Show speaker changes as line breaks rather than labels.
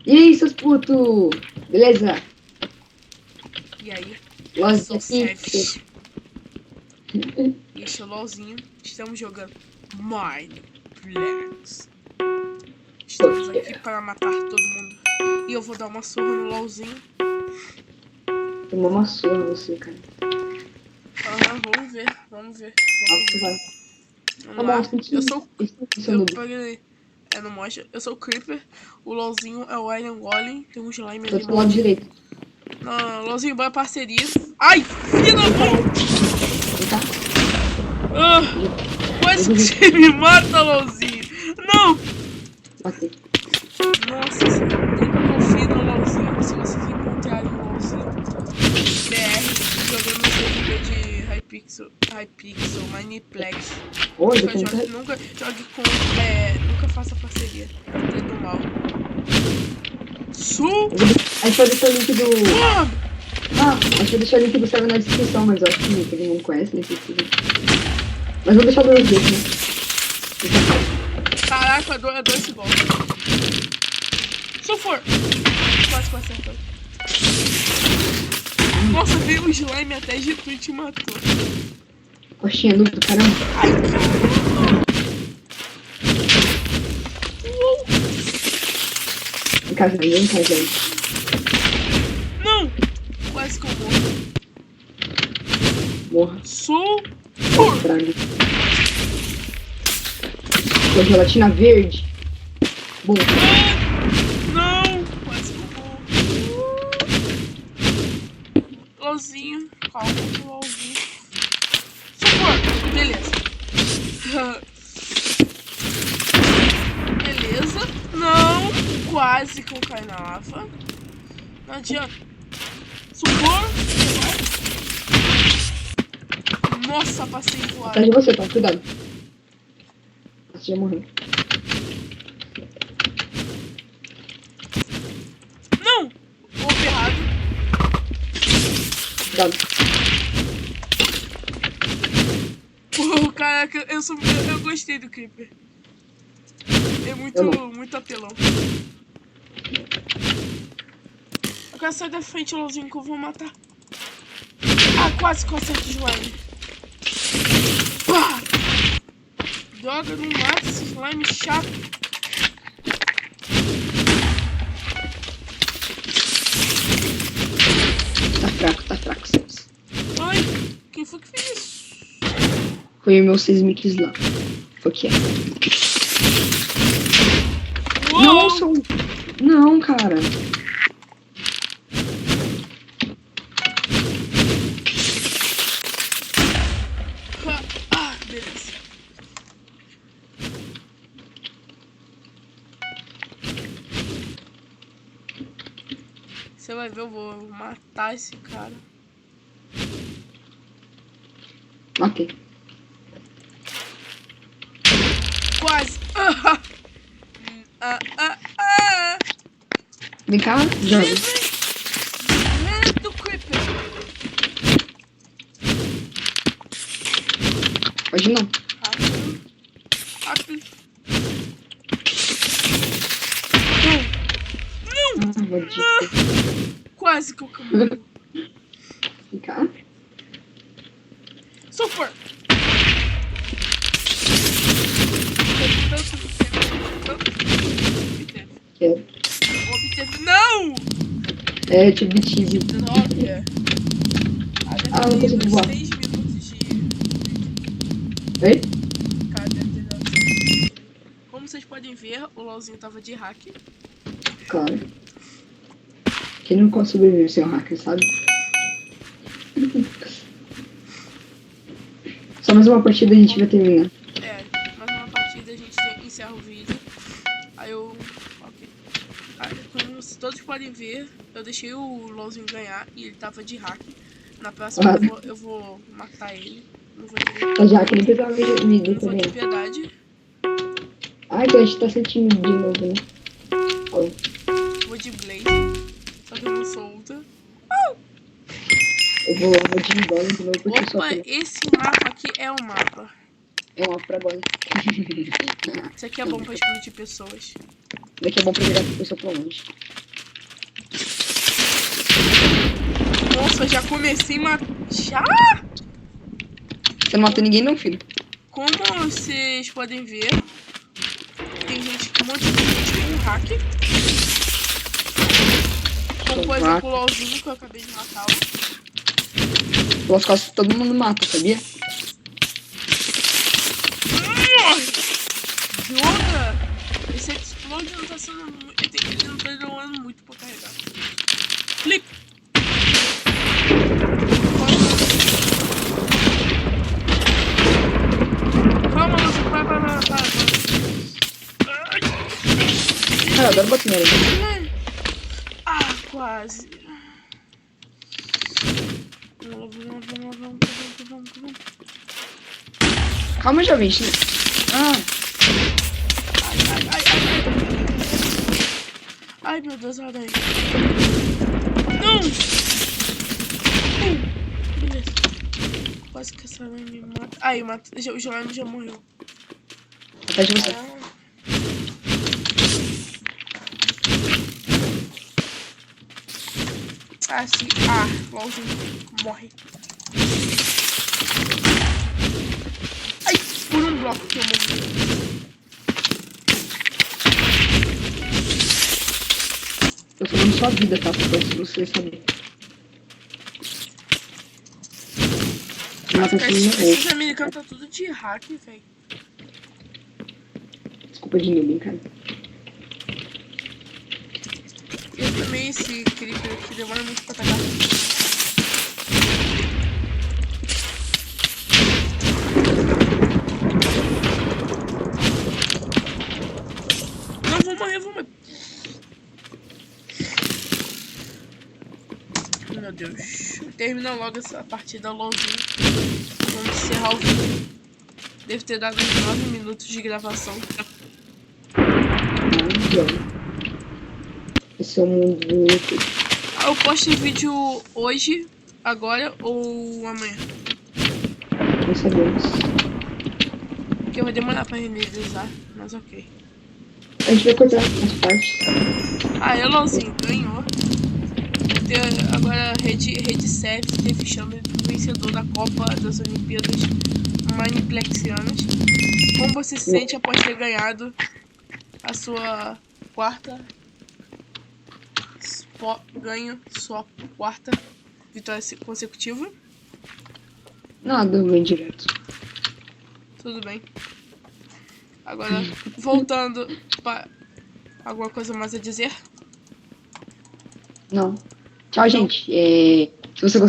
E aí, seus putos? Beleza?
E aí?
Lógico
Sou
aqui.
Savage. Este é o LOLzinho. Estamos jogando Mineplex. Estamos aqui para matar todo mundo. E eu vou dar uma surra no LOLzinho.
Tomou uma surra você, cara.
Aham, vamos ver. Vamos ver.
Vai.
Vamos
Tá
lá.
bom,
Eu sou...
eu
Eu paguei... É, não mostra. Eu sou o Creeper. O LOLzinho é o Iron Golem. Tem um slime
tô
ali.
do seu lado direito.
Não, LOLzinho, bora parceria. Ai, filho da mãe!
Vem cá.
Ah, quase que você me mata, LOLzinho. Não!
Matei.
Nossa, nunca confie no LOLzinho. Se vocês encontrarem o LOLzinho BR jogando no servidor de Hypixel, Mineplex.
Oi,
Nunca jogue com. Nunca faça parceria. É do mal.
Aí só deixar o link do.
Ah!
Acho que eu deixar o link do server na descrição, mas eu acho que todo mundo conhece, nem precisa. Mas vou deixar do meu jeito, né?
Caraca, eu dou esse golpe. Sulfur! Quase acertou. Nossa, veio um slime até de tu e te matou.
Coxinha do caramba.
Ai, caramba!
Vem cá, gente.
Não! Quase que eu morro.
Morra.
Sulfur!
Praga. Com gelatina verde. Bom.
Não! Quase que eu morro. LOLzinho. Calma, LOLzinho. Sulfur! Beleza. Beleza. Não! Quase que eu caio na lava. Não adianta. Sulfur! Nossa, passei voado.
Atrás de você, tá? Cuidado. Você já morreu.
Não! Golpe errado.
Cuidado.
Pô, caraca, eu gostei do Creeper. É muito apelão. Eu quero sair da frente, LOLzinho, que eu vou matar. Ah, quase que eu acerto o slime. Pá! Droga, não mata esse slime chato.
Tá fraco, Celso.
Ai, quem foi que fez isso?
Foi o meu 6 mix lá. O que é?
Uou!
Nossa! Não, cara.
Ah, beleza. Você vai ver, eu vou matar esse cara.
Matei.
Quase.
Vem cá, joga.
Do Creeper.
Pode não.
Rápido.
Maldito.
Quase que eu caí.
Vem cá.
Super.
Quero.
Não!
É, tive tiro.
Droga.
Ah, não consegui voar.
6 minutos de...
Oi?
Como vocês podem ver, o LOLzinho tava de hack.
Claro. Quem não sobrevive sem um hacker, sabe? Só mais uma partida a gente vai terminar.
É, mais uma partida a gente encerra o vídeo. Aí eu... Ok. Aí, como todos podem ver, eu deixei o LOLzinho ganhar e ele tava de hack. Na próxima eu vou matar ele. Não vou ter...
Tá já, que ele pegou a vida
Não vou
também.
ter piedade.
Ai, que a gente tá sentindo de novo, né? Oh.
Vou de Blaze. Só que eu não sou ultra.
Eu vou de embora de novo porque eu só
Opa,
tenho...
esse mapa aqui é o mapa.
É uma pra agora.
Isso aqui é bom pra explodir pessoas.
Daqui é bom pra virar pessoa pra longe.
Nossa, já comecei a matar. Já?
Você não matou ninguém não, filho.
Como vocês podem ver, tem gente, um monte de gente com hack. Como por exemplo o LOLzinho que eu acabei de matar.
Pelas costas todo mundo mata, sabia?
Joga! Esse explode não tá sendo muito. Ele não tá demorando muito pra carregar. Clique! Calma, Lúcio, para.
Cara, eu adoro bater nele.
Ah, quase. Vamos.
Calma, jovem. Ah,
Ai, meu Deus, olha aí. Não! Beleza. Quase que essa aranha me mata. Ai, o Joanne já morreu.
atrás de você.
Ah, sim. Ah, LOLzinho. Morre. Ai, por um bloco que eu morri.
Tô falando sua vida, tá? Pra você saber. Mata assim,
Esses americanos tá tudo de hack, velho.
Desculpa de mim, cara.
Eu também esse creeper aqui demora muito pra atacar. Não, vou morrer. Meu Deus. Termina logo essa partida LOLzinho. Vamos encerrar o vídeo. Deve ter dado uns 9 minutos de gravação.
Esse é o mundo do YouTube.
Eu posto vídeo hoje, agora ou amanhã.
Não sabemos.
Porque vai demorar pra renderizar, mas ok.
A gente vai cortar as partes.
Ah, LOLzinho ganhou. Agora Rede Service teve chama do vencedor da Copa das Olimpíadas Maniplexianas. Como você se sente após ter ganhado a sua quarta vitória consecutiva?
Nada, bem direto.
Tudo bem. Agora, voltando para alguma coisa mais a dizer?
Não. Tchau, gente. Se você gostou